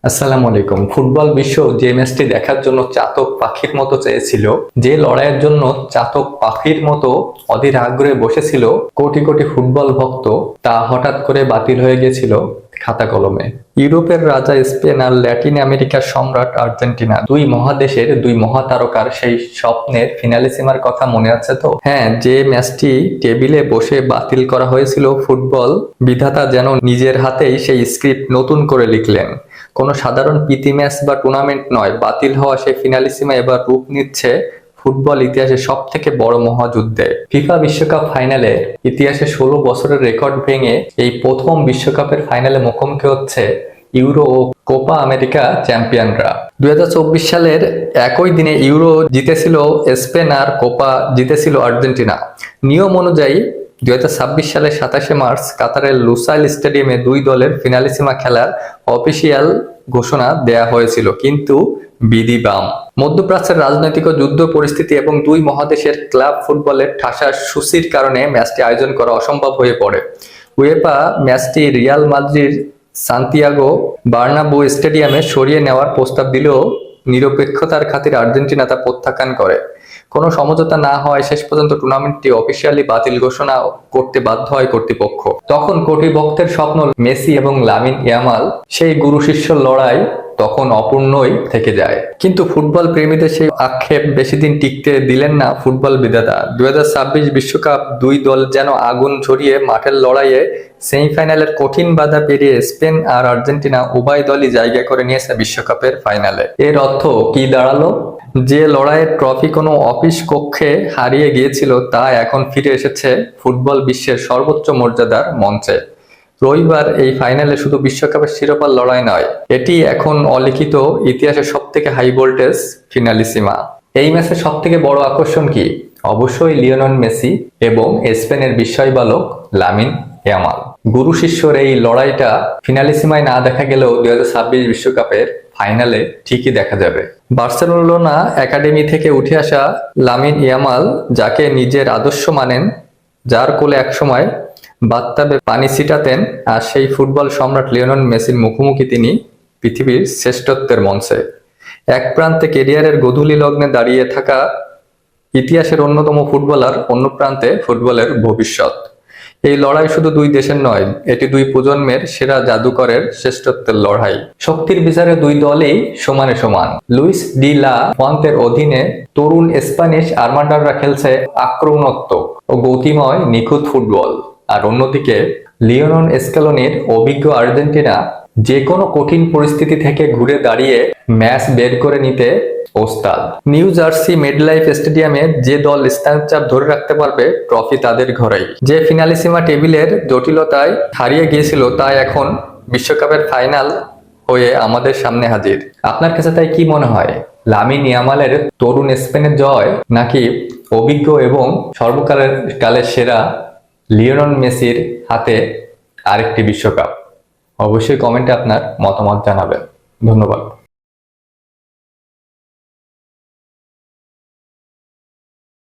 আসসালামু আলাইকুম। ফুটবল বিশ্ব যে ম্যাচটি দেখার জন্য চাতক পাখির মতো চেয়েছিল, যে লড়াইয়ের জন্য চাতক পাখির মতো অধীর আগ্রহে বসেছিল কোটি কোটি ফুটবল ভক্ত, তা হঠাৎ করে বাতিল হয়ে গেছিল খাতা কলমে। ইউরোপের রাজা স্পেন আর ল্যাটিন আমেরিকার সম্রাট আর্জেন্টিনা, দুই মহাদেশের দুই মহাতারকার সেই স্বপ্নের ফিনালিসিমার কথা মনে আছে তো? হ্যাঁ, যে ম্যাচটি টেবিলে বসে বাতিল করা হয়েছিল, ফুটবল বিধাতা যেন নিজের হাতেই সেই স্ক্রিপ্ট নতুন করে লিখলেন। কোনো সাধারণ প্রীতি ম্যাচ বা টুর্নামেন্ট নয়, বাতিল হওয়া সেই ফিনালিসিমা এবার রূপ নিচ্ছে ফুটবল ইতিহাসে সব থেকে বড় মহাযুদ্ধে। ফিফা বিশ্বকাপ ফাইনালে ইতিহাসে 16 বছরের রেকর্ড ভেঙে এই প্রথম বিশ্বকাপের ফাইনালে মুখোমুখি হচ্ছে ইউরো ও কোপা আমেরিকা চ্যাম্পিয়নরা। 2024 সালের একই দিনে ইউরো জিতেছিল স্পেন আর কোপা জিতেছিল আর্জেন্টিনা। নিয়ম অনুযায়ী 2026 সালের 27শে মার্চ কাতারের লুসাইল স্টেডিয়ামে দুই দলের ফিনালিসিমা খেলার অফিসিয়াল ঘোষণা দেয়া হয়েছিল, কিন্তু বিধি বাম। মধ্যপ্রাচ্যের রাজনৈতিক ও যুদ্ধ পরিস্থিতি এবং দুই মহাদেশের ক্লাব ফুটবলের ঠাসা সূচির কারণে ম্যাচটি আয়োজন করা অসম্ভব হয়ে পড়ে। উয়েফা ম্যাচটি রিয়াল মাদ্রিদ সান্তিয়াগো বার্নাব্যু স্টেডিয়ামে সরিয়ে নেওয়ার প্রস্তাব দিলেও নিরপেক্ষতার খাতিরে আর্জেন্টিনা তা প্রত্যাখ্যান করে। কোনো সমঝোতা না হওয়ায় শেষ পর্যন্ত টুর্নামেন্টটি অফিসিয়ালি বাতিল ঘোষণা করতে বাধ্য হয় কর্তৃপক্ষ। তখন কোটি ভক্তের স্বপ্ন মেসি এবং লামিন ইয়ামাল, সেই গুরু শিষ্য লড়াই তখন অপূর্ণই থেকে যায়। কিন্তু ফুটবল প্রেমীদের সেই আক্ষেপ বেশি দিন টিকতে দিলেন না ফুটবল বিধাতা। 2026 বিশ্বকাপ দুই দল যেন আগুন ঝরিয়ে মাঠের লড়াইয়ে সেমিফাইনালের কঠিন বাধা পেরিয়ে স্পেন আর আর্জেন্টিনা উভয় দলই জায়গা করে নিয়েছে বিশ্বকাপের ফাইনালে। এর অর্থ কি দাঁড়ালো? যে লড়াইয়ের ট্রফি কোনো অফিস কক্ষে হারিয়ে গিয়েছিল, তা এখন ফিরে এসেছে ফুটবল বিশ্বের সর্বোচ্চ মর্যাদার মঞ্চে। রবিবার এই ফাইনালে শুধু বিশ্বকাপের শিরোপার লড়াই নয়, এটি এখন অলিখিত ইতিহাসের সব থেকে হাই ভোল্টেজ ফিনালিসিমা। এই ম্যাচের সব থেকে বড় আকর্ষণ কি? অবশ্যই লিওনেল মেসি এবং স্পেনের বিস্ময় বালক লামিন ইয়ামাল। গুরু শিষ্যর এই লড়াইটা ফিনালিসিমায় না দেখা গেলেও 2026 বিশ্বকাপের ফাইনালে ঠিকই দেখা যাবে। বার্সেলোনা একাডেমি থেকে উঠে আসা লামিন ইয়ামাল, যাকে নিজের আদর্শ মানেন, যার কোলে একসময় বাথটাবে পানি ছিটাতেন, আর সেই ফুটবল সম্রাট লিওনেল মেসির মুখোমুখি তিনি পৃথিবীর শ্রেষ্ঠত্বের মঞ্চে। এক প্রান্তে ক্যারিয়ারের গোধূলি লগ্নে দাঁড়িয়ে থাকা ইতিহাসের অন্যতম ফুটবলার, অন্য প্রান্তে ফুটবলের ভবিষ্যৎ। এই লড়াই শুধু দুই দেশের নয়, এটি দুই প্রজন্মের সেরা জাদুকরের শ্রেষ্ঠত্বের লড়াই। শক্তির বিচারে দুই দলই সমানে সমান। লুইস ডি লা ফুয়েন্তের অধীনে তরুণ স্প্যানিশ আর্মান্ডাররা খেলছে আক্রমণাত্মক ও গতিময় নিখুঁত ফুটবল, আর অন্যদিকে লিওনেল স্কেলোনির অভিজ্ঞ আর্জেন্টিনা যে কোনো কঠিন পরিস্থিতি থেকে ঘুরে দাঁড়িয়ে ম্যাচ বের করে নিতে ওস্তাদ। নিউ জার্সি মেডলাইফ স্টেডিয়ামে যে দল স্থান চাপ ধরে রাখতে পারবে, ট্রফি তাদের ঘরেই। যে ফিনালিসিমা টেবিলের জটিলতায় হারিয়ে গিয়েছিল, তা এখন বিশ্বকাপের ফাইনাল হয়ে আমাদের সামনে হাজির। আপনার কাছে তাই কি মনে হয়? লামিন ইয়ামালের তরুণ স্পেনের জয়, নাকি অভিজ্ঞ এবং সর্বকালের সেরা লিওনেল মেসির হাতে আরেকটি বিশ্বকাপ? অবশ্যই কমেন্টে আপনার মতামত জানাবেন। ধন্যবাদ।